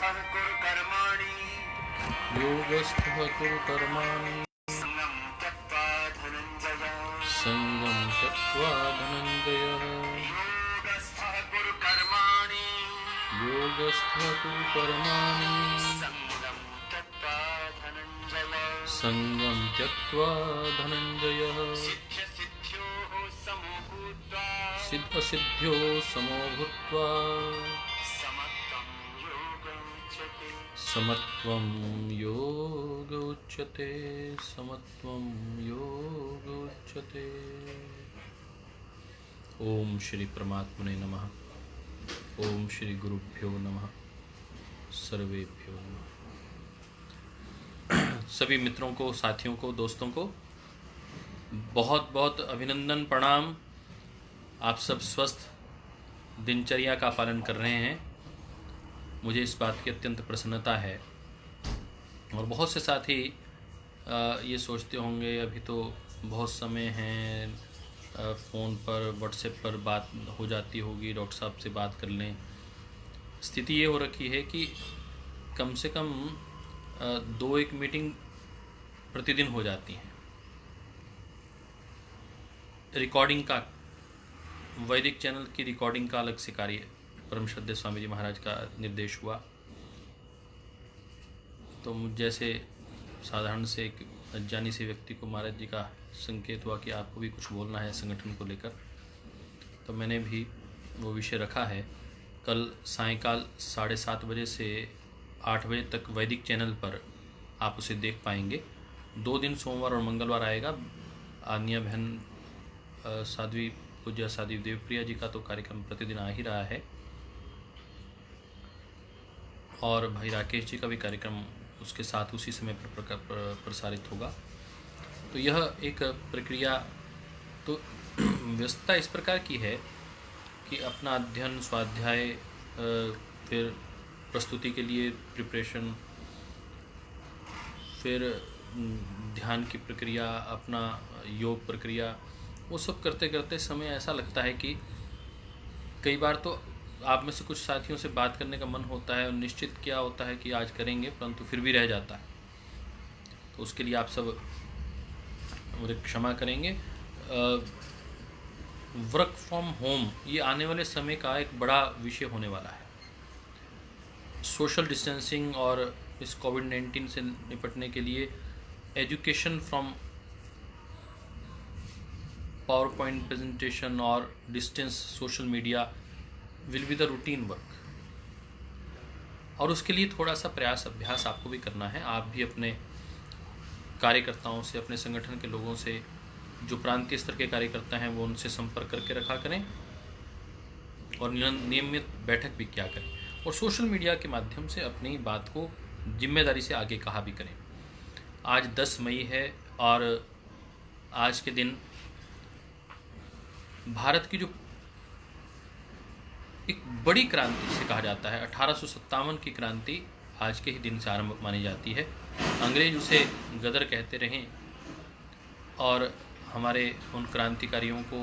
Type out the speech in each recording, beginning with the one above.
कुरु कर्माणि योगस्थः कुरु कर्माणि सङ्गं त्यक्त्वा धनञ्जय सङ्गं त्यक्त्वा धनञ्जयः योगस्थः कुरु कर्माणि योगस्थः कुरु कर्माणि सङ्गं त्यक्त्वा धनञ्जय सङ्गं त्यक्त्वा धनञ्जयः सिद्ध्यसिद्ध्योः समो भूत्वा सिद्धसिद्ध्यो समो भूत्वा समत्वं योग उच्यते समत्वं योग उच्यते। ओम श्री परमात्मने नमः। ओम श्री गुरुभ्यो नमः। सर्वेभ्यो नमः। सभी मित्रों को, साथियों को, दोस्तों को बहुत बहुत अभिनंदन, प्रणाम। आप सब स्वस्थ दिनचर्या का पालन कर रहे हैं, मुझे इस बात की अत्यंत प्रसन्नता है। और बहुत से साथी ये सोचते होंगे अभी तो बहुत समय है, फ़ोन पर व्हाट्सएप पर बात हो जाती होगी, डॉक्टर साहब से बात कर लें। स्थिति ये हो रखी है कि कम से कम 2-1 मीटिंग प्रतिदिन हो जाती हैं। रिकॉर्डिंग का, वैदिक चैनल की रिकॉर्डिंग का अलग से कार्य परम श्रद्धेय स्वामी जी महाराज का निर्देश हुआ। तो मुझ जैसे साधारण से एक अज्ञानी से व्यक्ति को महाराज जी का संकेत हुआ कि आपको भी कुछ बोलना है संगठन को लेकर। तो मैंने भी वो विषय रखा है। कल सायंकाल 7:30 बजे से 8 बजे तक वैदिक चैनल पर आप उसे देख पाएंगे। 2 दिन सोमवार और मंगलवार आएगा। आन्या बहन साध्वी पूज्य साध्वी देवप्रिया जी का तो कार्यक्रम प्रतिदिन आ ही रहा है, और भाई राकेश जी का भी कार्यक्रम उसके साथ उसी समय पर प्रसारित होगा। तो यह एक प्रक्रिया, तो व्यस्तता इस प्रकार की है कि अपना अध्ययन, स्वाध्याय, फिर प्रस्तुति के लिए प्रिपरेशन, फिर ध्यान की प्रक्रिया, अपना योग प्रक्रिया, वो सब करते करते समय ऐसा लगता है कि कई बार तो आप में से कुछ साथियों से बात करने का मन होता है और निश्चित क्या होता है कि आज करेंगे, परंतु फिर भी रह जाता है। तो उसके लिए आप सब मुझे क्षमा करेंगे। वर्क फ्रॉम होम ये आने वाले समय का एक बड़ा विषय होने वाला है। सोशल डिस्टेंसिंग और इस कोविड-19 से निपटने के लिए education from power point presentation और distance social media will be the routine work. और उसके लिए थोड़ा सा प्रयास, अभ्यास आपको भी करना है। आप भी अपने कार्यकर्ताओं से, अपने संगठन के लोगों से, जो प्रांतीय स्तर के कार्यकर्ता हैं वो उनसे संपर्क करके रखा करें, और नियमित बैठक भी किया करें, और सोशल मीडिया के माध्यम से अपनी बात को जिम्मेदारी से आगे कहा भी करें। आज 10 मई है और आज के दिन भारत की जो एक बड़ी क्रांति से कहा जाता है, 1857 की क्रांति आज के ही दिन से आरंभ मानी जाती है। अंग्रेज उसे गदर कहते रहे, और हमारे उन क्रांतिकारियों को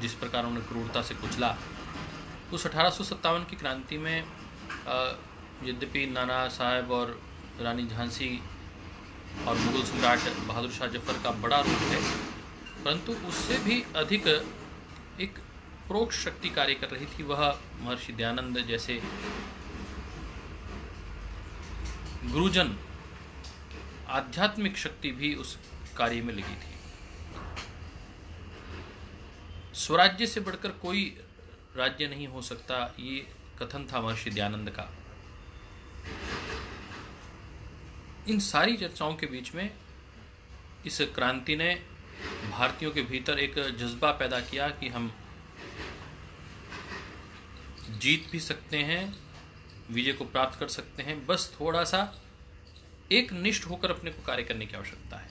जिस प्रकार उन्होंने क्रूरता से कुचला, उस 1857 की क्रांति में यद्यपि नाना साहब और रानी झांसी और मुगल सम्राट बहादुर शाह जफर का बड़ा रोल है, परंतु उससे भी अधिक एक प्रोक्ष शक्ति कार्य कर रही थी। वह महर्षि दयानंद जैसे गुरुजन, आध्यात्मिक शक्ति भी उस कार्य में लगी थी। स्वराज्य से बढ़कर कोई राज्य नहीं हो सकता, ये कथन था महर्षि दयानंद का। इन सारी चर्चाओं के बीच में इस क्रांति ने भारतीयों के भीतर एक जज्बा पैदा किया कि हम जीत भी सकते हैं, विजय को प्राप्त कर सकते हैं, बस थोड़ा सा एक निष्ठ होकर अपने को कार्य करने की आवश्यकता है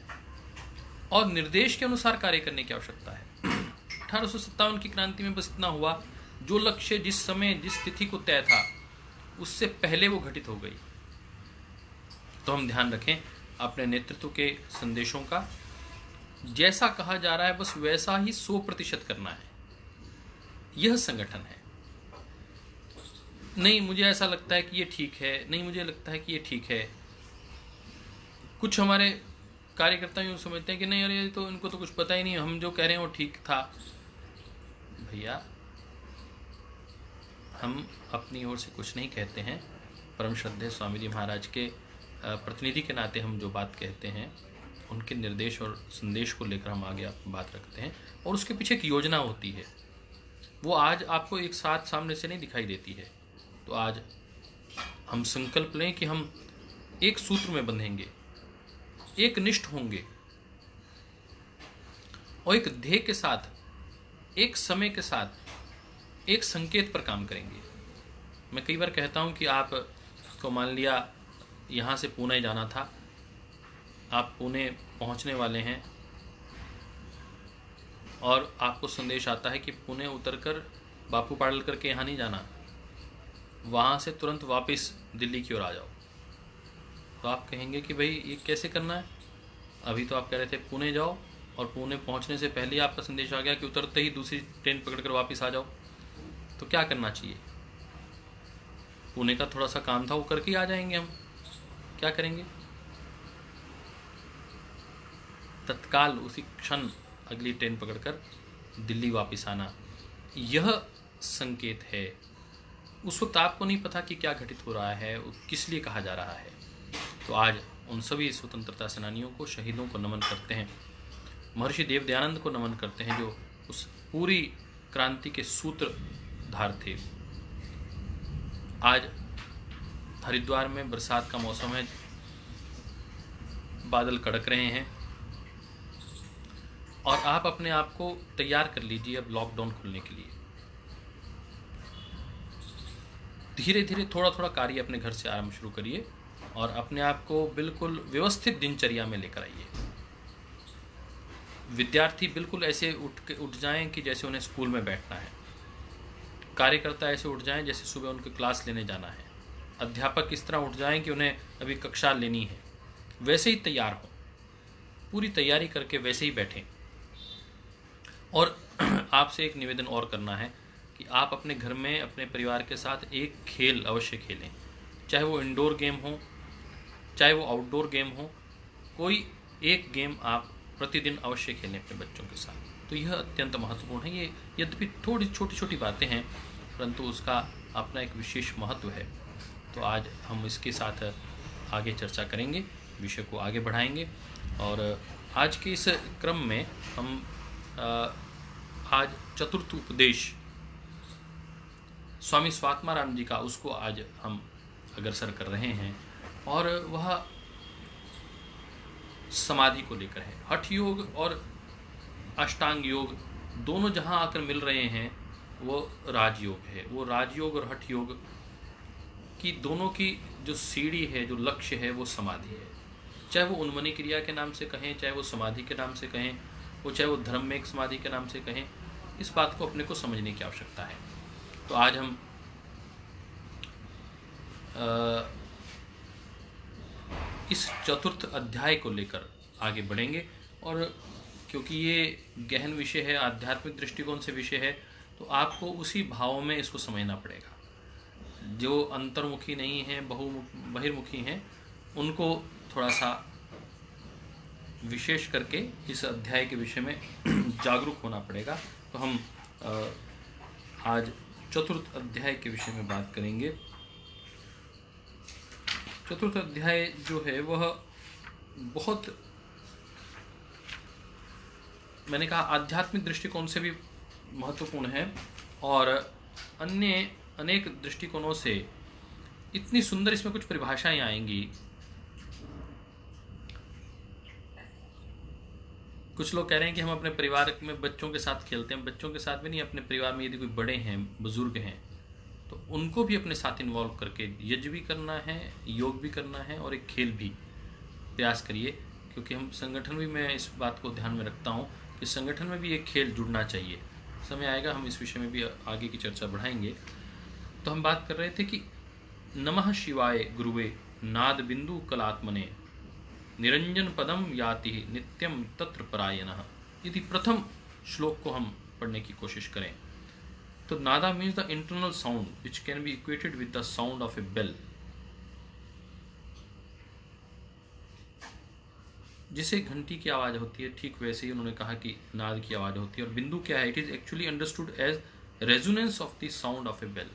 और निर्देश के अनुसार कार्य करने की आवश्यकता है। 1857 की क्रांति में बस इतना हुआ, जो लक्ष्य जिस समय जिस तिथि को तय था उससे पहले वो घटित हो गई। तो हम ध्यान रखें अपने नेतृत्व के संदेशों का, जैसा कहा जा रहा है बस वैसा ही 100% करना है। यह संगठन है। नहीं मुझे ऐसा लगता है कि ये ठीक है, नहीं मुझे लगता है कि ये ठीक है। कुछ हमारे कार्यकर्ता यूँ समझते हैं कि नहीं अरे तो इनको तो कुछ पता ही नहीं, हम जो कह रहे हैं वो ठीक था। भैया हम अपनी ओर से कुछ नहीं कहते हैं, परम श्रद्धेय स्वामी जी महाराज के प्रतिनिधि के नाते हम जो बात कहते हैं उनके निर्देश और संदेश को लेकर हम आगे बात रखते हैं। और उसके पीछे एक योजना होती है, वो आज आपको एक साथ सामने से नहीं दिखाई देती है। तो आज हम संकल्प लें कि हम एक सूत्र में बंधेंगे, एक निष्ठ होंगे और एक ध्येय के साथ, एक समय के साथ, एक संकेत पर काम करेंगे। मैं कई बार कहता हूं कि आप को मान लिया यहाँ से पुणे जाना था, आप पुणे पहुँचने वाले हैं और आपको संदेश आता है कि पुणे उतरकर बापू पाडलकर के यहाँ नहीं जाना, वहाँ से तुरंत वापस दिल्ली की ओर आ जाओ। तो आप कहेंगे कि भाई ये कैसे करना है? अभी तो आप कह रहे थे पुणे जाओ और पुणे पहुँचने से पहले आपका संदेश आ गया कि उतरते ही दूसरी ट्रेन पकड़कर वापस आ जाओ। तो क्या करना चाहिए? पुणे का थोड़ा सा काम था वो करके आ जाएंगे हम, क्या करेंगे? तत्काल उसी क्षण अगली ट्रेन पकड़कर दिल्ली वापस आना, यह संकेत है। उस वक्त आपको नहीं पता कि क्या घटित हो रहा है, किस लिए कहा जा रहा है। तो आज उन सभी स्वतंत्रता सेनानियों को, शहीदों को नमन करते हैं, महर्षि देव दयानंद को नमन करते हैं जो उस पूरी क्रांति के सूत्रधार थे। आज हरिद्वार में बरसात का मौसम है, बादल कड़क रहे हैं और आप अपने आप को तैयार कर लीजिए अब लॉकडाउन खुलने के लिए। धीरे धीरे थोड़ा थोड़ा कार्य अपने घर से आरंभ शुरू करिए और अपने आप को बिल्कुल व्यवस्थित दिनचर्या में लेकर आइए। विद्यार्थी बिल्कुल ऐसे उठ जाएं कि जैसे उन्हें स्कूल में बैठना है। कार्यकर्ता ऐसे उठ जाएं जैसे सुबह उनके क्लास लेने जाना है। अध्यापक इस तरह उठ जाएं कि उन्हें अभी कक्षा लेनी है। वैसे ही तैयार हो, पूरी तैयारी करके वैसे ही बैठें। और आपसे एक निवेदन और करना है कि आप अपने घर में अपने परिवार के साथ एक खेल अवश्य खेलें, चाहे वो इंडोर गेम हो, चाहे वो आउटडोर गेम हो। कोई एक गेम आप प्रतिदिन अवश्य खेलें अपने बच्चों के साथ। तो यह अत्यंत महत्वपूर्ण है। ये यद्यपि थोड़ी छोटी छोटी बातें हैं परंतु उसका अपना एक विशेष महत्व है। तो आज हम इसके साथ आगे चर्चा करेंगे, विषय को आगे बढ़ाएंगे। और आज के इस क्रम में हम आज चतुर्थ उपदेश स्वामी स्वात्माराम जी का, उसको आज हम अग्रसर कर रहे हैं और वह समाधि को लेकर है। हठ योग और अष्टांग योग दोनों जहां आकर मिल रहे हैं वो राजयोग है। वो राजयोग और हठ योग की दोनों की जो सीढ़ी है, जो लक्ष्य है, वो समाधि है। चाहे वो उन्मनी क्रिया के नाम से कहें, चाहे वो समाधि के नाम से कहें, वो चाहे वो धर्म में एक समाधि के नाम से कहें, इस बात को अपने को समझने की आवश्यकता है। तो आज हम इस चतुर्थ अध्याय को लेकर आगे बढ़ेंगे और क्योंकि ये गहन विषय है, आध्यात्मिक दृष्टिकोण से विषय है, तो आपको उसी भाव में इसको समझना पड़ेगा। जो अंतर्मुखी नहीं हैं, बहिर्मुखी हैं, उनको थोड़ा सा विशेष करके इस अध्याय के विषय में जागरूक होना पड़ेगा। तो हम आज चतुर्थ अध्याय के विषय में बात करेंगे। चतुर्थ अध्याय जो है वह बहुत, मैंने कहा, आध्यात्मिक दृष्टिकोण से भी महत्वपूर्ण है और अन्य अनेक दृष्टिकोणों से इतनी सुंदर इसमें कुछ परिभाषाएं आएंगी। कुछ लोग कह रहे हैं कि हम अपने परिवार में बच्चों के साथ खेलते हैं। बच्चों के साथ भी नहीं, अपने परिवार में यदि कोई बड़े हैं, बुजुर्ग हैं, तो उनको भी अपने साथ इन्वॉल्व करके यज्ञ भी करना है, योग भी करना है और एक खेल भी प्रयास करिए। क्योंकि हम संगठन भी, मैं इस बात को ध्यान में रखता हूँ कि संगठन में भी एक खेल जुड़ना चाहिए। समय आएगा हम इस विषय में भी आगे की चर्चा बढ़ाएंगे। तो हम बात कर रहे थे कि नमः शिवाय गुरुवे नाद बिंदु कलात्मने निरंजन पदम याति नित्यम तत्र परायणः। यदि प्रथम श्लोक को हम पढ़ने की कोशिश करें तो nada means the internal sound which can be equated with the sound of a bell. जिसे घंटी की आवाज़ होती है ठीक वैसे ही उन्होंने कहा कि नाद की आवाज़ होती है। और बिंदु क्या है? It is actually understood as resonance of the sound of a bell.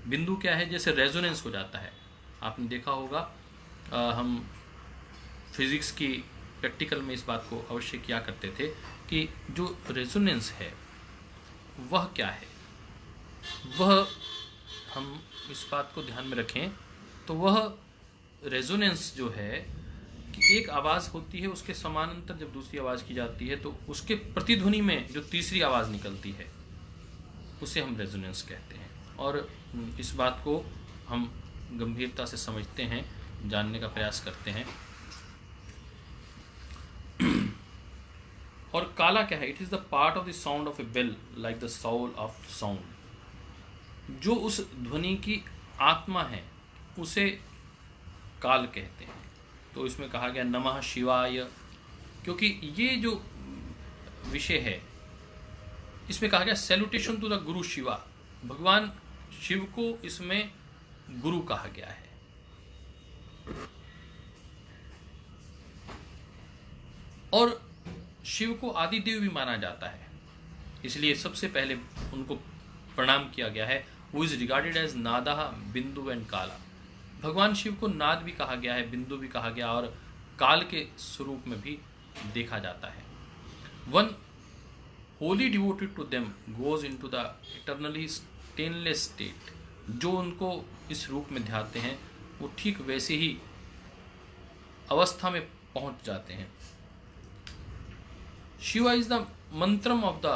बिंदु क्या है? जैसे रेजोनेंस हो जाता है। आपने देखा होगा हम फिजिक्स की प्रैक्टिकल में इस बात को अवश्य किया करते थे कि जो रेजोनेंस है वह क्या है। वह हम इस बात को ध्यान में रखें तो वह रेजोनेंस जो है कि एक आवाज़ होती है, उसके समानांतर जब दूसरी आवाज़ की जाती है तो उसके प्रतिध्वनि में जो तीसरी आवाज़ निकलती है उसे हम रेजोनेंस कहते हैं। और इस बात को हम गंभीरता से समझते हैं, जानने का प्रयास करते हैं। और काला क्या है? It is the part of the sound of a bell like the soul of sound. जो उस ध्वनि की आत्मा है उसे काल कहते हैं। तो इसमें कहा गया नमः शिवाय, क्योंकि ये जो विषय है इसमें कहा गया सैल्यूटेशन टू द गुरु शिवा। भगवान शिव को इसमें गुरु कहा गया है। और शिव को आदिदेव भी माना जाता है, इसलिए सबसे पहले उनको प्रणाम किया गया है। हु इज रिगार्डेड एज नादा बिंदु एंड काला। भगवान शिव को नाद भी कहा गया है, बिंदु भी कहा गया और काल के स्वरूप में भी देखा जाता है। One wholly devoted to them goes into the eternally stainless state. जो उनको इस रूप में ध्याते हैं वो ठीक वैसे ही अवस्था में पहुंच जाते हैं। Shiva is the mantram of the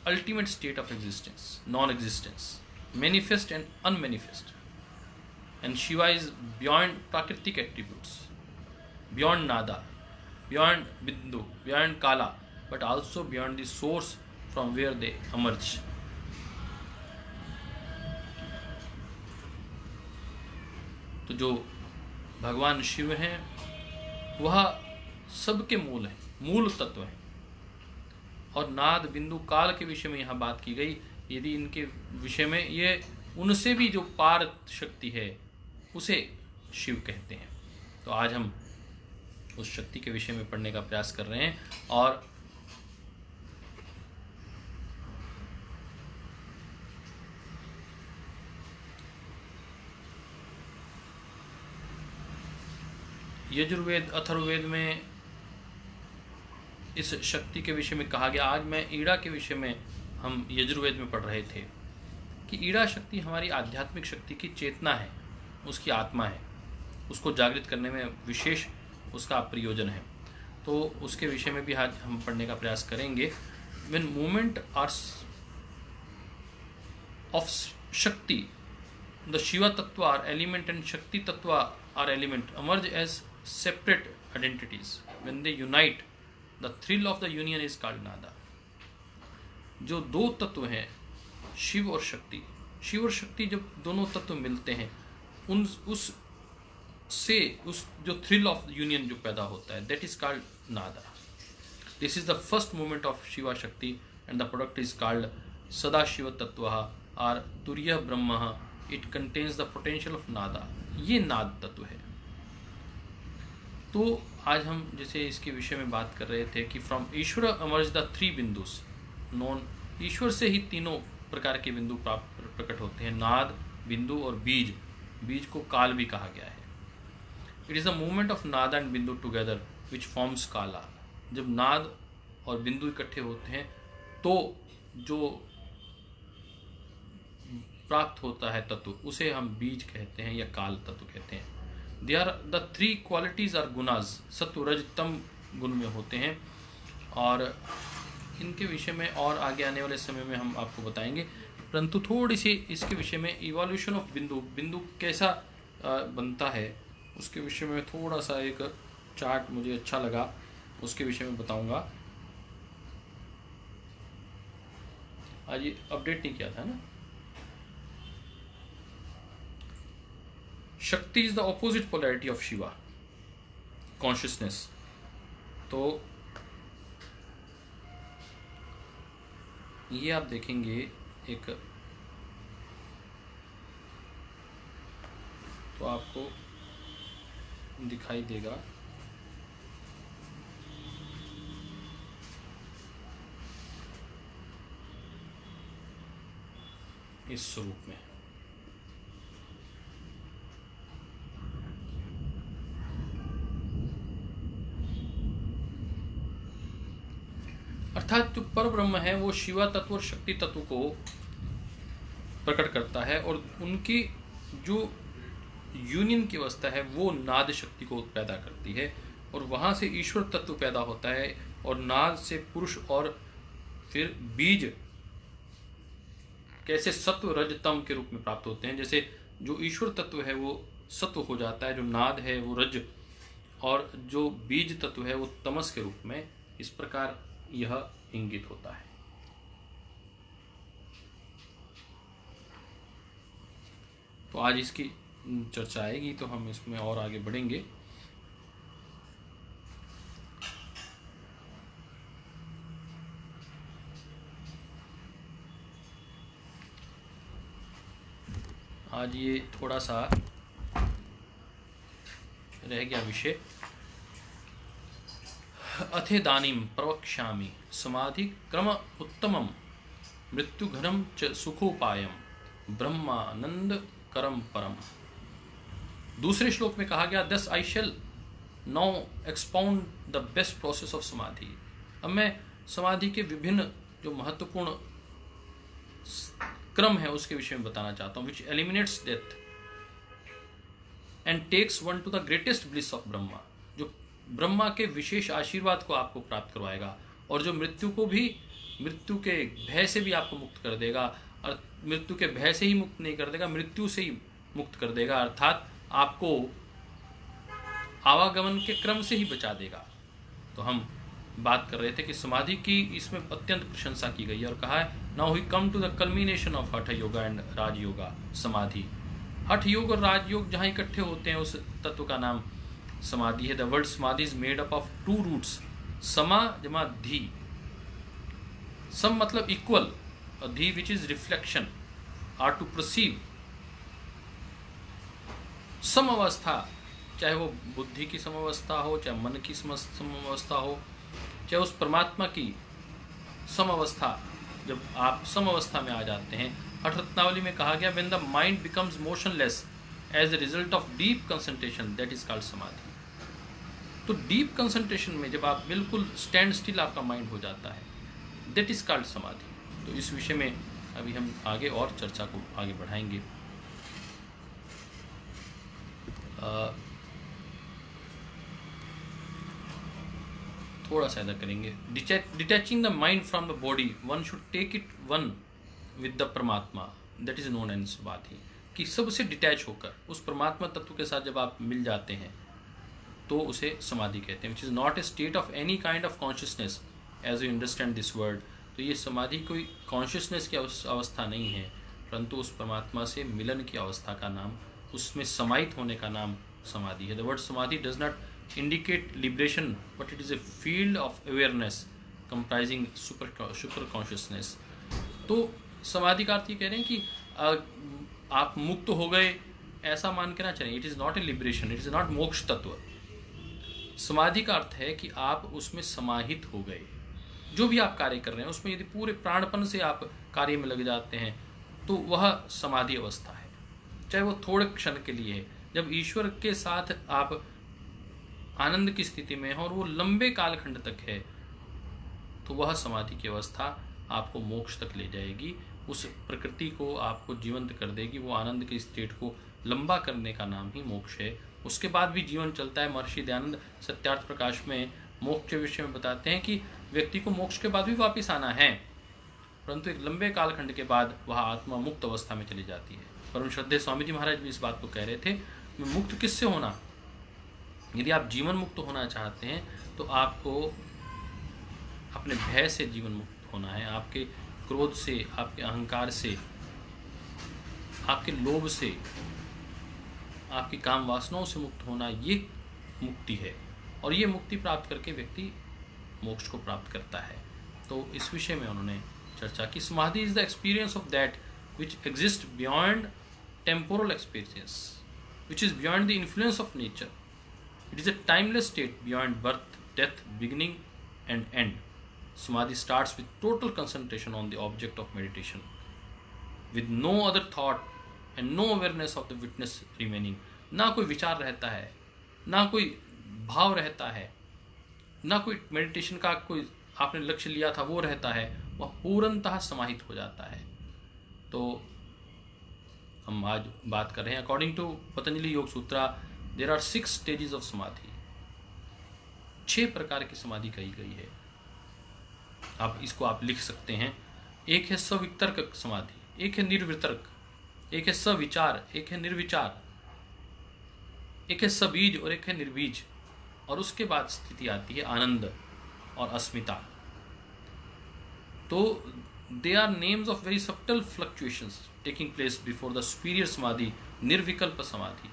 ultimate state of existence, non existence, manifest and unmanifest. And Shiva is beyond Prakritic attributes, beyond Nada, beyond Bindu, beyond Kala, but also beyond the source from where they emerge. तो जो भगवान शिव हैं वह सबके मूल हैं, मूल तत्व हैं। और नाद बिंदु काल के विषय में यहाँ बात की गई। यदि इनके विषय में ये उनसे भी जो पार शक्ति है उसे शिव कहते हैं। तो आज हम उस शक्ति के विषय में पढ़ने का प्रयास कर रहे हैं। और यजुर्वेद अथर्ववेद में इस शक्ति के विषय में कहा गया। आज मैं ईड़ा के विषय में हम यजुर्वेद में पढ़ रहे थे कि ईड़ा शक्ति हमारी आध्यात्मिक शक्ति की चेतना है, उसकी आत्मा है, उसको जागृत करने में विशेष उसका प्रयोजन है। तो उसके विषय में भी आज हम पढ़ने का प्रयास करेंगे। When movement are of Shakti, the Shiva tattva or element and Shakti tattva or element emerge as separate identities. When they unite, the thrill of the union is called nada. जो दो तत्व हैं शिव और शक्ति, शिव और शक्ति जब दोनों तत्व मिलते हैं उस जो थ्रिल ऑफ यूनियन जो पैदा होता है, that is called nada. This is the first movement of Shiva Shakti and the product is called Sada Shiva tattva or turya Brahm. It contains the potential of nada. ये नाद तत्व है। तो आज हम जैसे इसके विषय में बात कर रहे थे कि from Ishvara emerge the three bindus known. ईश्वर से ही तीनों प्रकार के बिंदु प्रकट होते हैं, नाद, बिंदु और बीज। बीज को काल भी कहा गया है। It is the movement of नाद एंड बिंदु टुगेदर विच फॉर्म्स काला। जब नाद और बिंदु इकट्ठे होते हैं तो जो प्राप्त होता है तत्व उसे हम बीज कहते हैं या काल तत्व कहते हैं। They are the three qualities are gunas. सत्व रज तम गुण में होते हैं और इनके विषय में और आगे आने वाले समय में हम आपको बताएंगे। परंतु थोड़ी सी इसके विषय में इवोल्यूशन ऑफ बिंदु कैसा बनता है उसके विषय में थोड़ा सा एक चार्ट मुझे अच्छा लगा, उसके विषय में बताऊंगा। आज ये अपडेट नहीं किया था ना। शक्ति is the opposite polarity of Shiva, consciousness. तो ये आप देखेंगे एक, तो आपको दिखाई देगा इस स्वरूप में। अर्थात जो पर ब्रह्म है वो शिवा तत्व और शक्ति तत्व को प्रकट करता है, और उनकी जो यूनियन की अवस्था है वो नाद शक्ति को पैदा करती है, और वहां से ईश्वर तत्व पैदा होता है, और नाद से पुरुष, और फिर बीज कैसे सत्व रज तम के रूप में प्राप्त होते हैं। जैसे जो ईश्वर तत्व है वो सत्व हो जाता है, जो नाद है वो रज, और जो बीज तत्व है वो तमस के रूप में, इस प्रकार यह इंगित होता है। तो आज इसकी चर्चा आएगी तो हम इसमें और आगे बढ़ेंगे। आज ये थोड़ा सा रह गया विषय। अथेदानीम प्रवक्ष्यामि समाधि क्रम उत्तमम मृत्युघ्नम च सुखोपायम ब्रह्मानंद करम परम। दूसरे श्लोक में कहा गया, दस I shall now expound the best process of समाधि। अब मैं समाधि के विभिन्न जो महत्वपूर्ण क्रम है उसके विषय में बताना चाहता हूं, which eliminates death and takes one to the greatest bliss of Brahma, जो ब्रह्मा के विशेष आशीर्वाद को आपको प्राप्त करवाएगा, और जो मृत्यु को भी, मृत्यु के भय से भी आपको मुक्त कर देगा, और मृत्यु के भय से ही मुक्त नहीं कर देगा, मृत्यु से ही मुक्त कर देगा, अर्थात आपको आवागमन के क्रम से ही बचा देगा। तो हम बात कर रहे थे कि समाधि की इसमें अत्यंत प्रशंसा की गई है, और कहा है now we come to the culmination of hatha yoga and राज योगा समाधि। हठ योग और राजयोग जहाँ इकट्ठे होते हैं उस तत्व का नाम समाधि है। The word samadhi is made up of two roots, sama जमा धी। सम मतलब इक्वल, और dhi which is reflection, or to perceive. सम अवस्था, चाहे वो बुद्धि की समवस्था हो, चाहे मन की समवस्था हो, चाहे उस परमात्मा की समवस्था, जब आप समवस्था में आ जाते हैं। हठ रत्नावली में कहा गया, when the mind becomes motionless as the result of deep concentration, that is called samadhi. तो डीप कंसंट्रेशन में जब आप बिल्कुल स्टैंड स्टिल आपका माइंड हो जाता है, दैट इज कॉल्ड समाधि। तो इस विषय में अभी हम आगे और चर्चा को आगे बढ़ाएंगे। थोड़ा सा ऐसा करेंगे। Detaching the mind from the body, one should take it one with the Paramatma, that is known as samadhi. कि सबसे डिटैच होकर उस परमात्मा तत्व के साथ जब आप मिल जाते हैं तो उसे समाधि कहते हैं, which is not a state of any kind of consciousness as you understand this word. तो ये समाधि कोई कॉन्शियसनेस की अवस्था नहीं है, परंतु उस परमात्मा से मिलन की अवस्था का नाम, उसमें समाहित होने का नाम समाधि है। द वर्ड समाधि does not indicate liberation, but it is a field of awareness comprising super consciousness। तो समाधि का अर्थ ये कह रहे हैं कि आप मुक्त हो गए ऐसा मान के ना चलें। It is not a liberation, it is not मोक्ष तत्व। समाधि का अर्थ है कि आप उसमें समाहित हो गए। जो भी आप कार्य कर रहे हैं उसमें यदि पूरे प्राणपन से आप कार्य में लग जाते हैं तो वह समाधि अवस्था है, चाहे वो थोड़े क्षण के लिए है। जब ईश्वर के साथ आप आनंद की स्थिति में है और वो लंबे कालखंड तक है, तो वह समाधि की अवस्था आपको मोक्ष तक ले जाएगी, उस प्रकृति को आपको जीवंत कर देगी। वो आनंद के स्टेट को लंबा करने का नाम ही मोक्ष है। उसके बाद भी जीवन चलता है। महर्षि दयानंद सत्यार्थ प्रकाश में मोक्ष के विषय में बताते हैं कि व्यक्ति को मोक्ष के बाद भी वापस आना है, परंतु एक लंबे कालखंड के बाद वह आत्मा मुक्त अवस्था में चली जाती है। परम श्रद्धेय स्वामी जी महाराज भी इस बात को कह रहे थे, मुक्त किससे होना? यदि आप जीवन मुक्त होना चाहते हैं तो आपको अपने भय से जीवन मुक्त होना है, आपके क्रोध से, आपके अहंकार से, आपके लोभ से, आपकी काम वासनाओं से मुक्त होना, ये मुक्ति है। और ये मुक्ति प्राप्त करके व्यक्ति मोक्ष को प्राप्त करता है। तो इस विषय में उन्होंने चर्चा की समाधि is the experience of that which exist beyond temporal experience, which is beyond the influence of nature. It is a timeless state beyond birth, death, beginning and and. Samadhi starts with total concentration on the object of meditation, with no other thought and no awareness of the witness remaining. ना कोई विचार रहता है, ना कोई भाव रहता है, ना कोई मेडिटेशन का कोई आपने लक्ष्य लिया था वो रहता है, वह पूर्णतः समाहित हो जाता है. तो हम आज बात कर रहे हैं अकॉर्डिंग टू पतंजलि योग सूत्रा देयर आर 6 स्टेजेस ऑफ समाधि. 6 प्रकार की समाधि कही गई है. आप इसको आप लिख सकते हैं. एक है सवितर्क समाधि, एक है निर्वितर्क, एक है सविचार, एक है निर्विचार, एक है सबीज और एक है निर्बीज. और उसके बाद स्थिति आती है आनंद और अस्मिता. तो they are names of very subtle fluctuations taking place before the superior samadhi, nirvikalpa समाधि.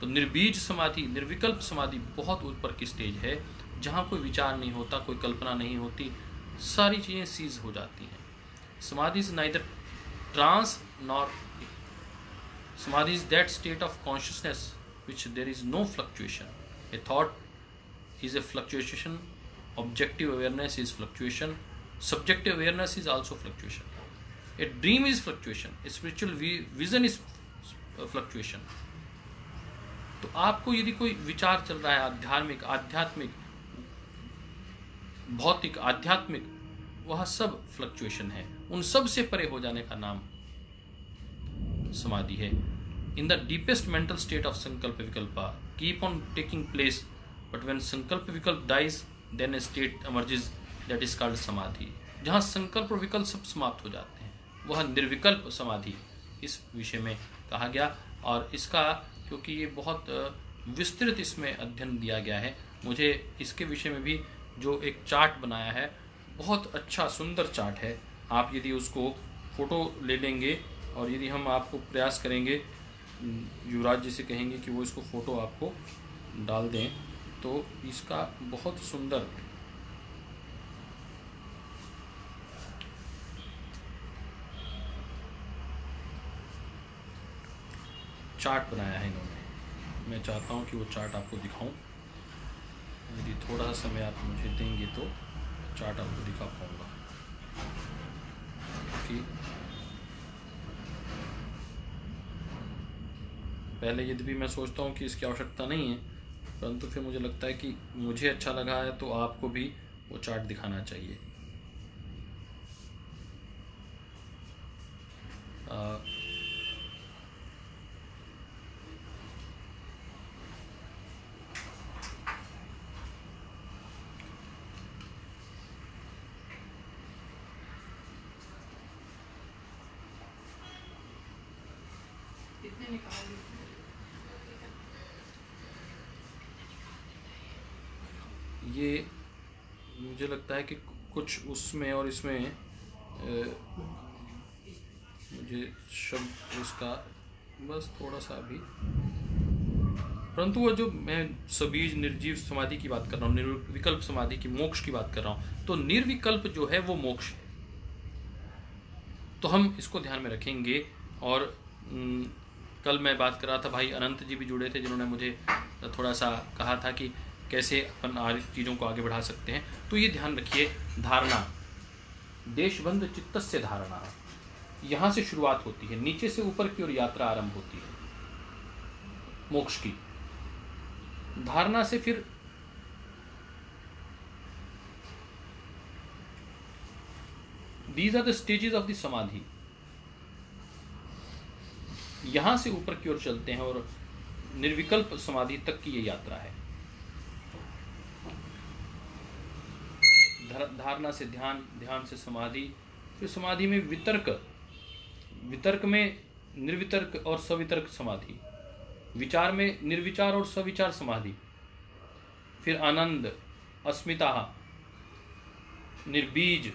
तो निर्बीज समाधि, निर्विकल्प समाधि बहुत ऊपर की स्टेज है, जहाँ कोई विचार नहीं होता, कोई कल्पना नहीं होती, सारी चीज़ें सीज हो जाती हैं. Samadhi is neither trance nor. Samadhi is that state of consciousness which there is no fluctuation. A thought is a fluctuation, objective awareness is fluctuation, subjective awareness is also fluctuation. A dream is fluctuation, a spiritual vision is fluctuation. तो आपको यदि कोई विचार चल रहा है आध्यात्मिक, भौतिक, आध्यात्मिक, वह सब फ्लक्चुएशन है. उन सब से परे हो जाने का नाम समाधि है. In the deepest mental state of sankalpa vikalpa keep on taking place, but when sankalpa vikalpa dies then a state emerges that is called samadhi. जहाँ संकल्प और विकल्प सब समाप्त हो जाते हैं, वह निर्विकल्प समाधि इस विषय में कहा गया. और इसका क्योंकि ये बहुत विस्तृत इसमें अध्ययन दिया गया है, मुझे इसके विषय में भी जो एक चार्ट बनाया है, बहुत अच्छा सुंदर चार्ट है. आप यदि उसको फ़ोटो ले लेंगे और यदि हम आपको प्रयास करेंगे, युवराज जी से कहेंगे कि वो इसको फ़ोटो आपको डाल दें, तो इसका बहुत सुंदर चार्ट बनाया है इन्होंने. मैं चाहता हूँ कि वो चार्ट आपको दिखाऊं. यदि थोड़ा सा समय आप मुझे देंगे तो चार्ट आपको दिखा पाऊँगा. कि पहले यदि भी मैं सोचता हूँ कि इसकी आवश्यकता नहीं है, परंतु फिर मुझे लगता है कि मुझे अच्छा लगा है तो आपको भी वो चार्ट दिखाना चाहिए. ये मुझे लगता है कि कुछ उसमें और इसमें मुझे शब्द उसका बस थोड़ा सा भी, परंतु वो जो मैं सबीज निर्जीव समाधि की बात कर रहा हूँ, निर्विकल्प समाधि की, मोक्ष की बात कर रहा हूँ, तो निर्विकल्प जो है वो मोक्ष है. तो हम इसको ध्यान में रखेंगे. और कल मैं बात कर रहा था, भाई अनंत जी भी जुड़े थे जिन्होंने मुझे थोड़ा सा कहा था कि कैसे अपन चीज़ों को आगे बढ़ा सकते हैं. तो ये ध्यान रखिए, धारणा, देशबंध चित्तस्य धारणा, यहाँ से शुरुआत होती है, नीचे से ऊपर की ओर यात्रा आरंभ होती है मोक्ष की. धारणा से फिर these are the stages of the samadhi. यहां से ऊपर की ओर चलते हैं और निर्विकल्प समाधि तक की ये यात्रा है. धारणा से ध्यान, ध्यान से समाधि, फिर समाधि में वितर्क, वितर्क में निर्वितर्क और सवितर्क समाधि, विचार में निर्विचार और सविचार समाधि, फिर आनंद, अस्मिता, निर्बीज,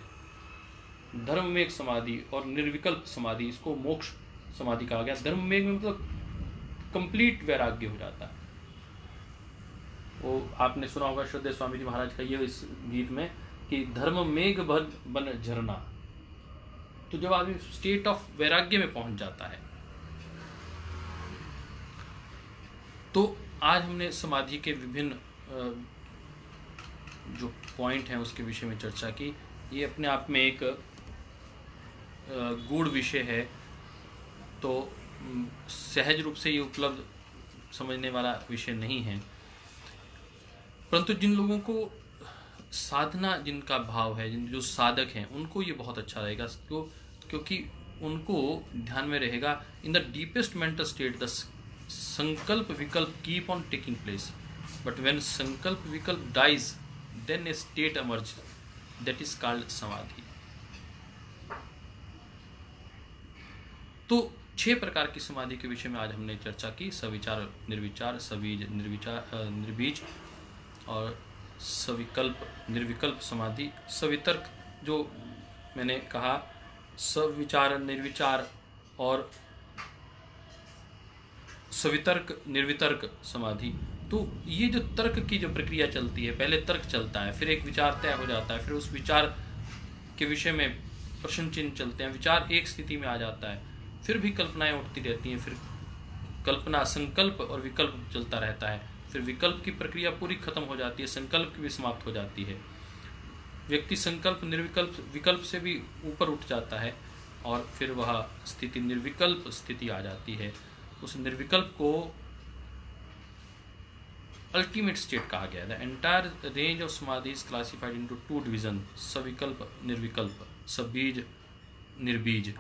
धर्ममेघ समाधि और निर्विकल्प समाधि. इसको मोक्ष समाधि कहा गया. धर्ममेघ में मतलब कंप्लीट वैराग्य हो जाता है. वो आपने सुना होगा श्रद्धेय स्वामी जी महाराज का ये इस गीत में कि धर्म मेघ बन झरना। तो जब आदमी स्टेट ऑफ वैराग्य में पहुंच जाता है, तो आज हमने समाधि के विभिन्न जो पॉइंट हैं उसके विषय में चर्चा की। ये अपने आप में एक गूढ़ विषय है, तो सहज रूप से ये उपलब्ध समझने वाला विषय नहीं है, परंतु जिन लोगों को साधना, जिनका भाव है, जिन जो साधक हैं, उनको ये बहुत अच्छा रहेगा, क्योंकि उनको ध्यान में रहेगा in the deepest mental state the sankalpa vikalpa keep on taking place, but when sankalpa vikalpa dies then a state emerges that is called समाधि। तो 6 प्रकार की समाधि के विषय में आज हमने चर्चा की। सविचार निर्विचार, सबीज निर्बीज और सविकल्प निर्विकल्प समाधि। सवितर्क जो मैंने कहा, सविचार निर्विचार और सवितर्क निर्वितर्क समाधि। तो ये जो तर्क की जो प्रक्रिया चलती है, पहले तर्क चलता है, फिर एक विचार तय हो जाता है, फिर उस विचार के विषय में प्रश्न चिन्ह चलते हैं, विचार एक स्थिति में आ जाता है, फिर भी कल्पनाएं उठती रहती हैं, फिर कल्पना संकल्प और विकल्प चलता रहता है, फिर विकल्प की प्रक्रिया पूरी खत्म हो जाती है, संकल्प की भी समाप्त हो जाती है। व्यक्ति संकल्प निर्विकल्प विकल्प से भी ऊपर उठ जाता है और फिर वह स्थिति निर्विकल्प स्थिति आ जाती है। उस निर्विकल्प को अल्टीमेट स्टेट कहा गया। द एंटायर रेंज ऑफ समाधि इज क्लासिफाइड इनटू 2 डिवीजन, सविकल्प निर्विकल्प, सबीज निर्बीज।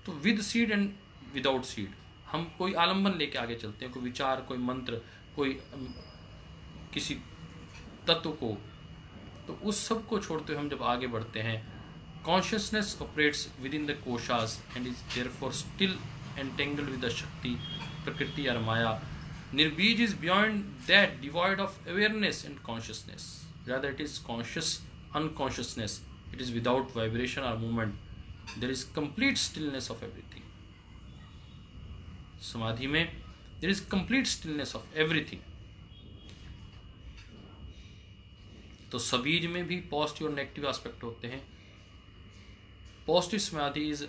तो with seed and without seed. हम कोई आलम्बन लेके आगे चलते हैं, कोई विचार, कोई मंत्र, कोई किसी तत्व को, तो उस सब को छोड़ते हुए हम जब आगे बढ़ते हैं, consciousness operates within the koshas and is therefore still entangled with the Shakti, Prakriti और माया। Nirbij is beyond that, devoid of awareness and consciousness. Rather, it is conscious unconsciousness. It is without vibration or movement. There is complete stillness of everything. Samadhi में there is complete stillness of everything. तो सबीज में भी positive और negative aspect होते हैं। Positive समाधि is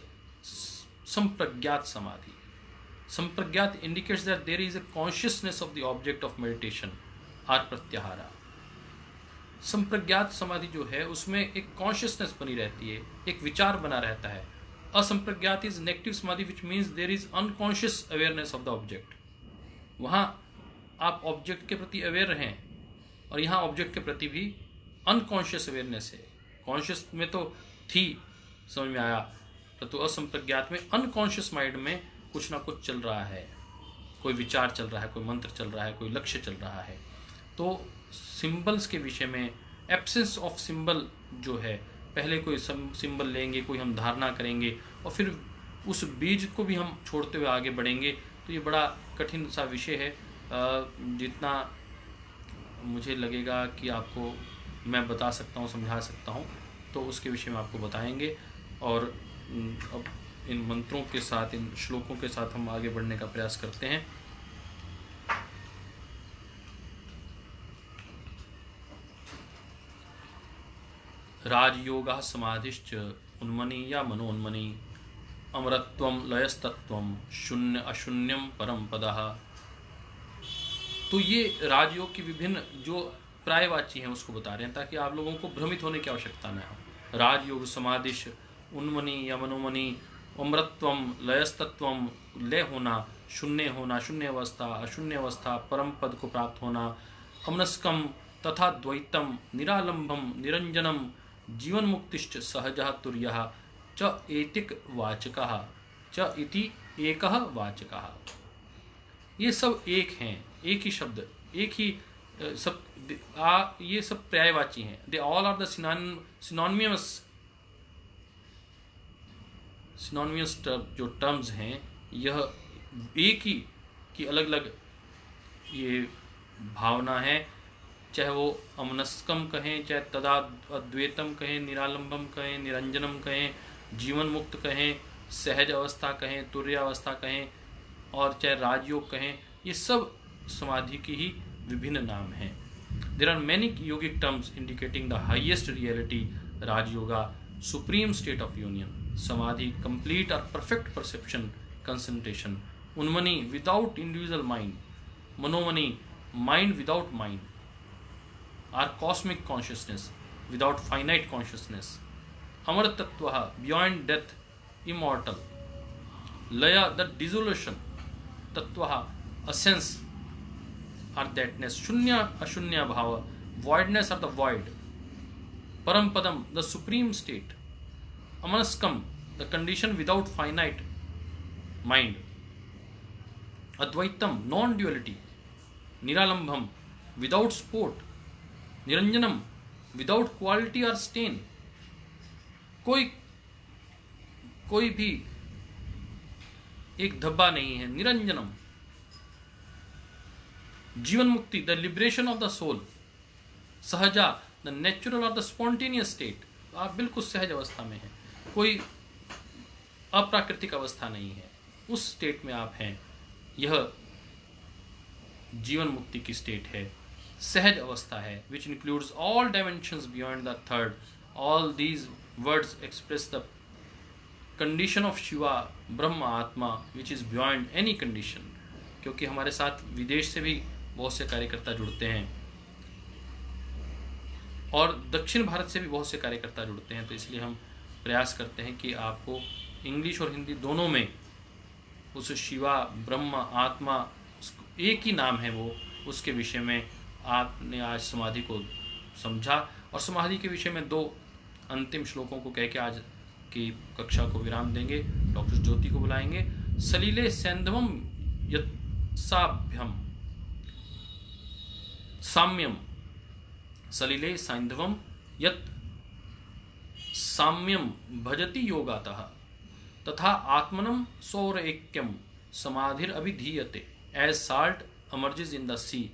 संप्रज्ञात समाधि। संप्रज्ञात indicates that there is a consciousness of the object of meditation or pratyahara. संप्रज्ञात समाधि जो है उसमें एक कॉन्शियसनेस बनी रहती है, एक विचार बना रहता है। असंप्रज्ञात is negative samadhi which means there is unconscious awareness of the object. वहाँ आप ऑब्जेक्ट के प्रति अवेयर हैं और यहाँ ऑब्जेक्ट के प्रति भी अनकॉन्शियस अवेयरनेस है। कॉन्शियस में तो थी, समझ में आया, तो असंप्रज्ञात में अनकॉन्शियस माइंड में कुछ ना कुछ चल रहा है, कोई विचार चल रहा है, कोई मंत्र चल रहा है, कोई लक्ष्य चल रहा है। तो सिंबल्स के विषय में एब्सेंस ऑफ सिंबल जो है, पहले कोई सिंबल लेंगे, कोई हम धारणा करेंगे और फिर उस बीज को भी हम छोड़ते हुए आगे बढ़ेंगे। तो ये बड़ा कठिन सा विषय है। जितना मुझे लगेगा कि आपको मैं बता सकता हूँ, समझा सकता हूँ, तो उसके विषय में आपको बताएंगे। और अब इन मंत्रों के साथ, इन श्लोकों के साथ हम आगे बढ़ने का प्रयास करते हैं। राजयोगः समाधिश्च उन्मनी या मनोन्मनी, अमरत्वम लयस्तत्वम शून्य अशून्यम परम पदः। तो ये राजयोग की विभिन्न जो प्रायवाची हैं उसको बता रहे हैं, ताकि आप लोगों को भ्रमित होने की आवश्यकता न हो। राजयोग समाधिश, उन्मनी या मनोमनी, अमृतत्वम लयस्तत्वम लय होना, शून्य अवस्था, अशून्य अवस्था, परम पद को प्राप्त होना, अमनस्कम तथा द्वैतम, निरालंबम निरंजनम, जीवन मुक्तिश्च सहजः तुर्यः च एतिक वाचकः च इति एकः वाचकः। ये सब एक हैं, एक ही शब्द, एक ही सब ये सब पर्यायवाची हैं। They all are the synonymous जो टर्म्स हैं, यह एक ही की अलग अलग ये भावना है। चाहे वो अमनस्कम कहें, चाहे तदा अद्वैतम कहें, निरालंबम कहें, निरंजनम कहें, जीवन मुक्त कहें, सहज अवस्था कहें, तुर्य अवस्था कहें, और चाहे राजयोग कहें, ये सब समाधि की ही विभिन्न नाम हैं। There are many yogic terms indicating the highest reality Raj Yoga, supreme state of union. Samadhi, complete or perfect perception, concentration. Unmani, without individual mind. Manomani, mind without mind. Or cosmic consciousness, without finite consciousness. Amar Tattvaha, beyond death, immortal. Laya, the dissolution. Tattvaha, a sense or thatness. Shunya, ashunya bhava, voidness or the void. Parampadam, the supreme state. Amanaskam, the condition without finite mind. Advaitam, non-duality. Niralambham, without sport. Niranjanam, without quality or stain. कोई भी एक धब्बा नहीं है. Niranjanam, jivan mukti, the liberation of the soul. Sahaja, the natural or the spontaneous state. आप बिल्कुल सहज अवस्था में हैं, कोई अप्राकृतिक अवस्था नहीं है, उस स्टेट में आप हैं. यह जीवन मुक्ति की स्टेट है, सहज अवस्था है, which includes all dimensions beyond the third. All these words express the condition of Shiva, Brahma, Atma, which is beyond any condition. क्योंकि हमारे साथ विदेश से भी बहुत से कार्यकर्ता जुड़ते हैं और दक्षिण भारत से भी बहुत से कार्यकर्ता जुड़ते हैं, तो इसलिए हम प्रयास करते हैं कि आपको इंग्लिश और हिंदी दोनों में उस शिवा, ब्रह्मा, आत्मा, एक ही नाम है वो, उसके विषय में आपने आज समाधि को समझा. और समाधि के विषय में 2 अंतिम श्लोकों को कह के आज की कक्षा को विराम देंगे. डॉक्टर ज्योति को बुलाएंगे. सलिले सैंधवम यत्साभ्यम साम्यम. सलिले सैंधवम यत् साम्यम भजति योगातः तथा आत्मनम सौर ऐक्यम समाधिर अभिधीयते. As salt emerges in the sea,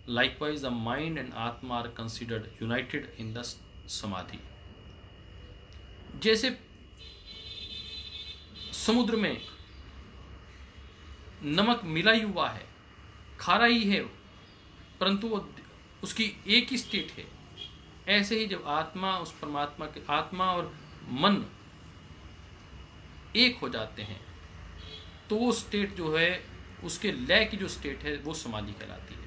likewise the mind and atma are considered united in the samadhi. जैसे समुद्र में नमक मिला ही हुआ है, खारा ही है, परंतु वो उसकी एक ही स्टेट है, ऐसे ही जब आत्मा उस परमात्मा के, आत्मा और मन एक हो जाते हैं तो वो स्टेट जो है, उसके लय की जो स्टेट है वो समाधि कहलाती है.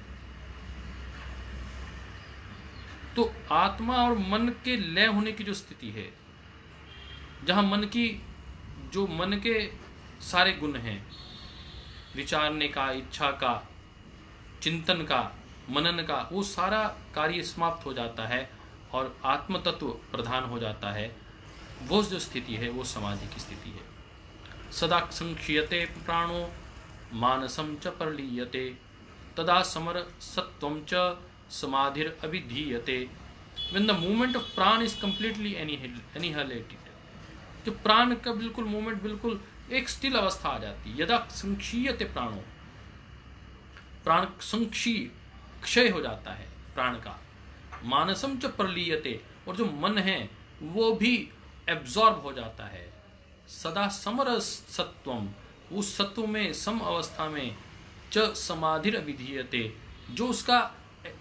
तो आत्मा और मन के लय होने की जो स्थिति है, जहाँ मन के सारे गुण हैं, विचारने का, इच्छा का, चिंतन का, मनन का, वो सारा कार्य समाप्त हो जाता है और आत्म तत्व प्रधान हो जाता है, वो जो स्थिति है वो समाधि की स्थिति है. सदा संक्षीयते प्राणो मानसम च प्रलीयते तदा समर सत्वम च समाधिर अभिधीयते. When the movement of प्राण is completely annihilated, जो प्राण का बिल्कुल मूवमेंट, बिल्कुल एक स्टिल अवस्था आ जाती है. यदा संक्षीयते प्राणो, प्राण क्षय हो जाता है प्राण का. मानसम च प्रलीयते, और जो मन है वो भी एब्जॉर्ब हो जाता है. सदा समर सत्वम, उस सत्व में, सम अवस्था में, च समाधिर अभिधीयते, जो उसका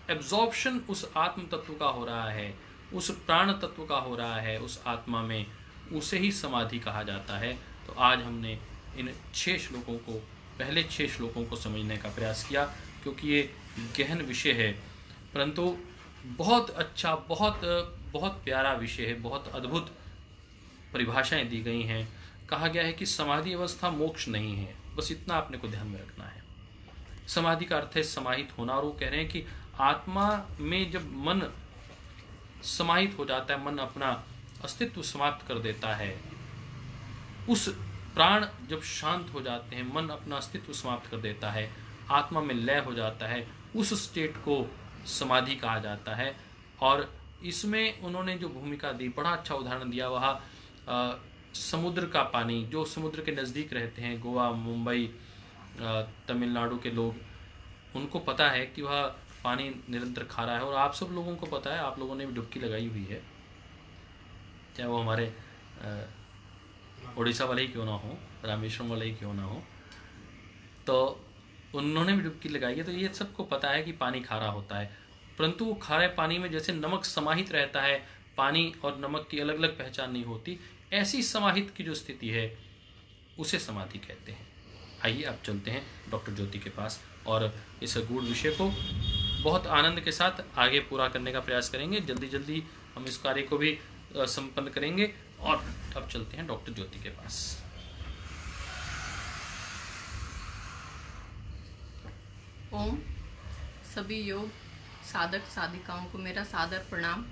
एब्जॉर्प्शन उस आत्म तत्व का हो रहा है, उस प्राण तत्व का हो रहा है उस आत्मा में, उसे ही समाधि कहा जाता है. तो आज हमने इन 6 श्लोकों को, पहले 6 श्लोकों को समझने का प्रयास किया, क्योंकि ये गहन विषय है, परंतु बहुत अच्छा, बहुत प्यारा विषय है. बहुत अद्भुत परिभाषाएं दी गई हैं. कहा गया है कि समाधि अवस्था मोक्ष नहीं है, बस इतना अपने को ध्यान में रखना है. समाधि का अर्थ है समाहित होना, और वो कह रहे हैं कि आत्मा में जब मन समाहित हो जाता है, मन अपना अस्तित्व समाप्त कर देता है, उस प्राण जब शांत हो जाते हैं, मन अपना अस्तित्व समाप्त कर देता है, आत्मा में लय हो जाता है, उस स्टेट को समाधि कहा जाता है. और इसमें उन्होंने जो भूमिका दी, बड़ा अच्छा उदाहरण दिया. वह समुद्र का पानी, जो समुद्र के नज़दीक रहते हैं, गोवा, मुंबई, तमिलनाडु के लोग, उनको पता है कि वह पानी निरंतर खारा है. और आप सब लोगों को पता है, आप लोगों ने भी डुबकी लगाई हुई है, चाहे वो हमारे उड़ीसा वाले ही क्यों ना हो, रामेश्वरम वाले ही क्यों ना हो, तो उन्होंने भी डुबकी लगाई है. तो ये सबको पता है कि पानी खारा होता है, परंतु वो खारे पानी में जैसे नमक समाहित रहता है, पानी और नमक की अलग अलग पहचान नहीं होती, ऐसी समाहित की जो स्थिति है उसे समाधि कहते हैं। आइए अब चलते हैं डॉक्टर ज्योति के पास और इस गूढ़ विषय को बहुत आनंद के साथ आगे पूरा करने का प्रयास करेंगे। जल्दी जल्दी हम इस कार्य को भी संपन्न करेंगे। और अब चलते हैं डॉक्टर ज्योति के पास। ओम। सभी योग साधक साधिकाओं को मेरा सादर प्रणाम।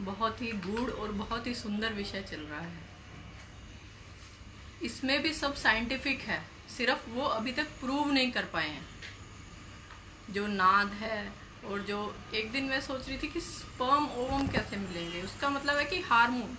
बहुत ही गूढ़ और बहुत ही सुंदर विषय चल रहा है। इसमें भी सब साइंटिफिक है, सिर्फ वो अभी तक प्रूव नहीं कर पाए हैं। जो नाद है और जो एक दिन मैं सोच रही थी कि स्पर्म ओवम कैसे मिलेंगे, उसका मतलब है कि हार्मोन